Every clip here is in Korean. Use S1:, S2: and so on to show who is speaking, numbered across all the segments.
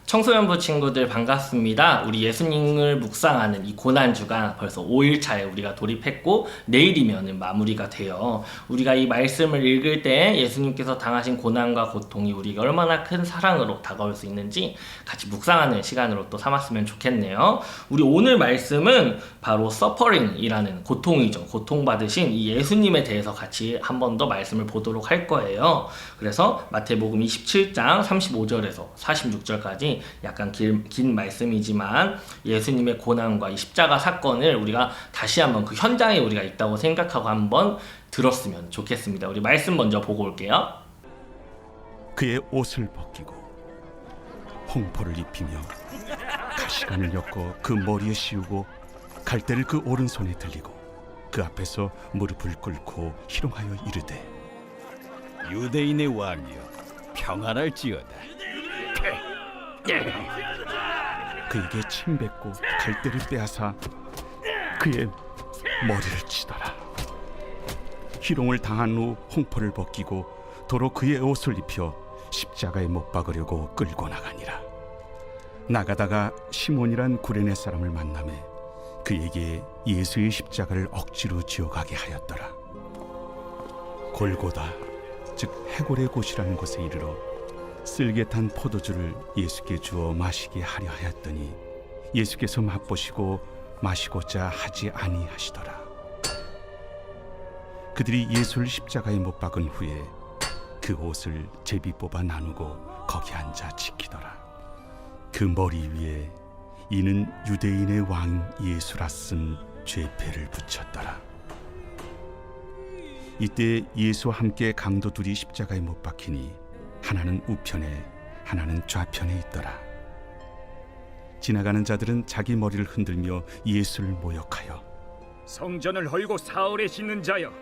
S1: 청소년부 친구들 반갑습니다. 우리 예수님을 묵상하는 이 고난주가 벌써 5일차에 우리가 돌입했고 내일이면 마무리가 돼요. 우리가 이 말씀을 읽을 때 예수님께서 당하신 고난과 고통이 우리가 얼마나 큰 사랑으로 다가올 수 있는지 같이 묵상하는 시간으로 또 삼았으면 좋겠네요. 우리 오늘 말씀은 바로 서퍼링이라는 고통이죠. 고통받으신 이 예수님에 대해서 같이 한 번 더 말씀을 보도록 할 거예요. 그래서 마태복음 27장 35절에서 46절까지 약간 긴 말씀이지만 예수님의 고난과 이 십자가 사건을 우리가 다시 한번 그 현장에 우리가 있다고 생각하고 한번 들었으면 좋겠습니다. 우리 말씀 먼저 보고 올게요.
S2: 그의 옷을 벗기고 홍포를 입히며 가시관을 엮어 그 머리에 씌우고 갈대를 그 오른손에 들리고 그 앞에서 무릎을 꿇고 희롱하여 이르되
S3: 유대인의 왕이여 평안할지어다.
S2: 그에게 침 뱉고 갈대를 빼앗아 그의 머리를 치더라. 희롱을 당한 후 홍포를 벗기고 도로 그의 옷을 입혀 십자가에 못 박으려고 끌고 나가니라. 나가다가 시몬이란 구레네 사람을 만나매 그에게 예수의 십자가를 억지로 지어가게 하였더라. 골고다 즉 해골의 곳이라는 곳에 이르러 쓸개탄 포도주를 예수께 주어 마시게 하려 하였더니 예수께서 맛보시고 마시고자 하지 아니하시더라. 그들이 예수를 십자가에 못 박은 후에 그 옷을 제비 뽑아 나누고 거기 앉아 지키더라. 그 머리 위에 이는 유대인의 왕 예수라 쓴 죄패를 붙였더라. 이때 예수와 함께 강도 둘이 십자가에 못 박히니 하나는 우편에 하나는 좌편에 있더라. 지나가는 자들은 자기 머리를 흔들며 예수를 모욕하여
S4: 성전을 헐고 사흘에 짓는 자여,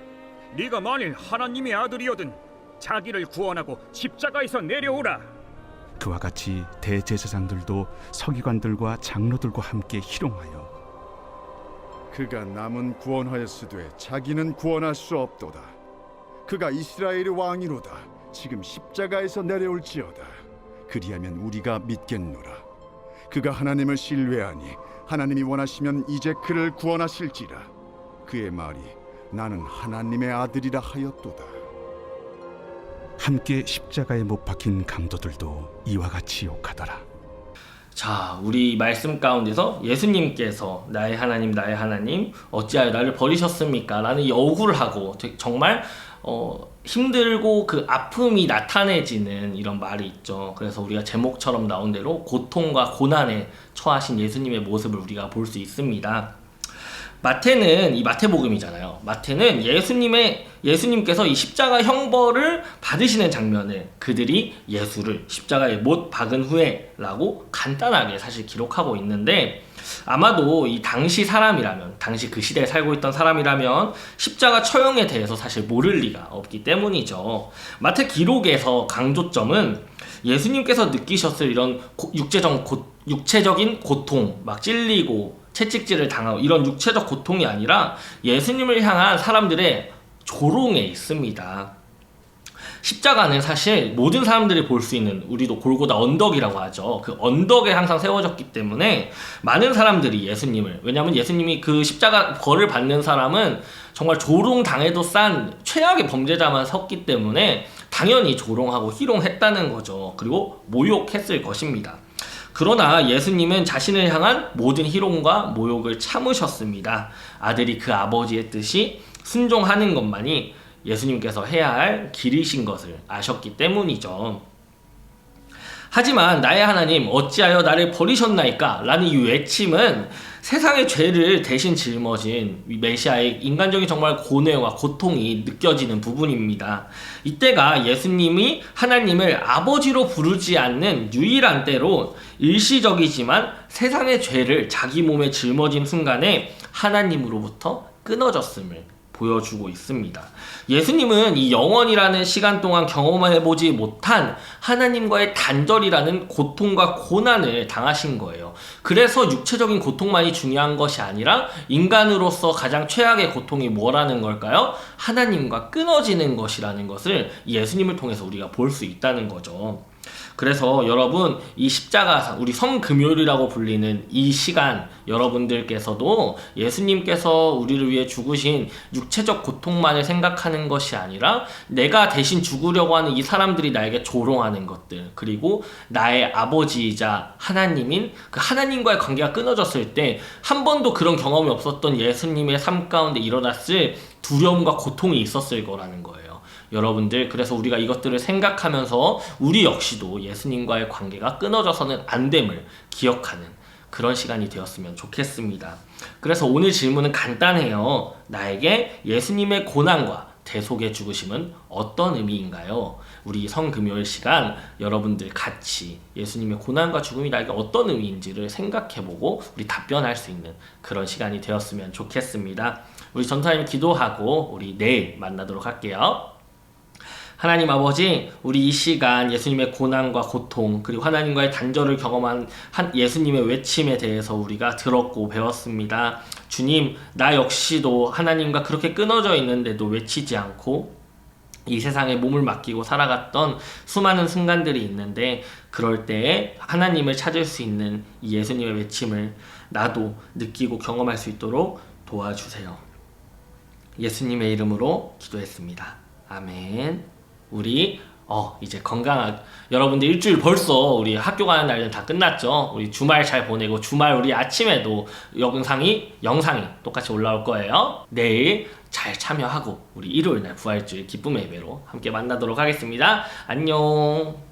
S4: 네가 만일 하나님의 아들이거든 자기를 구원하고 십자가에서 내려오라.
S2: 그와 같이 대제사장들도 서기관들과 장로들과 함께 희롱하여
S5: 그가 남은 구원하였으되 자기는 구원할 수 없도다. 그가 이스라엘의 왕이로다. 지금 십자가에서 내려올지어다. 그리하면 우리가 믿겠노라. 그가 하나님을 신뢰하니 하나님이 원하시면 이제 그를 구원하실지라. 그의 말이 나는 하나님의 아들이라 하였도다.
S2: 함께 십자가에 못 박힌 강도들도 이와 같이 욕하더라.
S1: 자, 우리 말씀 가운데서 예수님께서 나의 하나님 어찌하여 나를 버리셨습니까? 라는 여구를 하고 정말 힘들고 그 아픔이 나타내지는 이런 말이 있죠. 그래서 우리가 제목처럼 나온 대로 고통과 고난에 처하신 예수님의 모습을 우리가 볼 수 있습니다. 마태는 이 마태복음이잖아요. 마태는 예수님께서 이 십자가 형벌을 받으시는 장면을 그들이 예수를 십자가에 못 박은 후에라고 간단하게 사실 기록하고 있는데 아마도 이 당시 사람이라면, 당시 그 시대에 살고 있던 사람이라면 십자가 처형에 대해서 사실 모를 리가 없기 때문이죠. 마태 기록에서 강조점은 예수님께서 느끼셨을 이런 육체적인 고통, 막 찔리고 채찍질을 당하고 이런 육체적 고통이 아니라 예수님을 향한 사람들의 조롱에 있습니다. 십자가는 사실 모든 사람들이 볼 수 있는, 우리도 골고다 언덕이라고 하죠. 그 언덕에 항상 세워졌기 때문에 많은 사람들이 예수님을, 왜냐하면 예수님이 그 십자가 벌을 받는 사람은 정말 조롱당해도 싼 최악의 범죄자만 섰기 때문에 당연히 조롱하고 희롱했다는 거죠. 그리고 모욕했을 것입니다. 그러나 예수님은 자신을 향한 모든 희롱과 모욕을 참으셨습니다. 아들이 그 아버지의 뜻이 순종하는 것만이 예수님께서 해야 할 길이신 것을 아셨기 때문이죠. 하지만 나의 하나님 어찌하여 나를 버리셨나이까? 라는 이 외침은 세상의 죄를 대신 짊어진 메시아의 인간적인 정말 고뇌와 고통이 느껴지는 부분입니다. 이때가 예수님이 하나님을 아버지로 부르지 않는 유일한 때로 일시적이지만 세상의 죄를 자기 몸에 짊어진 순간에 하나님으로부터 끊어졌음을 보여주고 있습니다. 예수님은 이 영원이라는 시간 동안 경험해보지 못한 하나님과의 단절이라는 고통과 고난을 당하신 거예요. 그래서 육체적인 고통만이 중요한 것이 아니라 인간으로서 가장 최악의 고통이 뭐라는 걸까요? 하나님과 끊어지는 것이라는 것을 예수님을 통해서 우리가 볼 수 있다는 거죠. 그래서 여러분 이 십자가상 우리 성금요일이라고 불리는 이 시간 여러분들께서도 예수님께서 우리를 위해 죽으신 육체적 고통만을 생각하는 것이 아니라 내가 대신 죽으려고 하는 이 사람들이 나에게 조롱하는 것들, 그리고 나의 아버지이자 하나님인 그 하나님과의 관계가 끊어졌을 때 한 번도 그런 경험이 없었던 예수님의 삶 가운데 일어났을 두려움과 고통이 있었을 거라는 거예요. 여러분들, 그래서 우리가 이것들을 생각하면서 우리 역시도 예수님과의 관계가 끊어져서는 안 됨을 기억하는 그런 시간이 되었으면 좋겠습니다. 그래서 오늘 질문은 간단해요. 나에게 예수님의 고난과 대속의 죽으심은 어떤 의미인가요? 우리 성금요일 시간 여러분들 같이 예수님의 고난과 죽음이 나에게 어떤 의미인지를 생각해보고 우리 답변할 수 있는 그런 시간이 되었으면 좋겠습니다. 우리 전사님 기도하고 우리 내일 만나도록 할게요. 하나님 아버지, 우리 이 시간 예수님의 고난과 고통 그리고 하나님과의 단절을 경험한 예수님의 외침에 대해서 우리가 들었고 배웠습니다. 주님, 나 역시도 하나님과 그렇게 끊어져 있는데도 외치지 않고 이 세상에 몸을 맡기고 살아갔던 수많은 순간들이 있는데, 그럴 때에 하나님을 찾을 수 있는 이 예수님의 외침을 나도 느끼고 경험할 수 있도록 도와주세요. 예수님의 이름으로 기도했습니다. 아멘. 우리 이제 건강하게, 여러분들 일주일 벌써 우리 학교 가는 날은 다 끝났죠. 우리 주말 잘 보내고, 주말 우리 아침에도 영상이 똑같이 올라올 거예요. 내일 잘 참여하고 우리 일요일날 부활주일 기쁨의 예배로 함께 만나도록 하겠습니다. 안녕.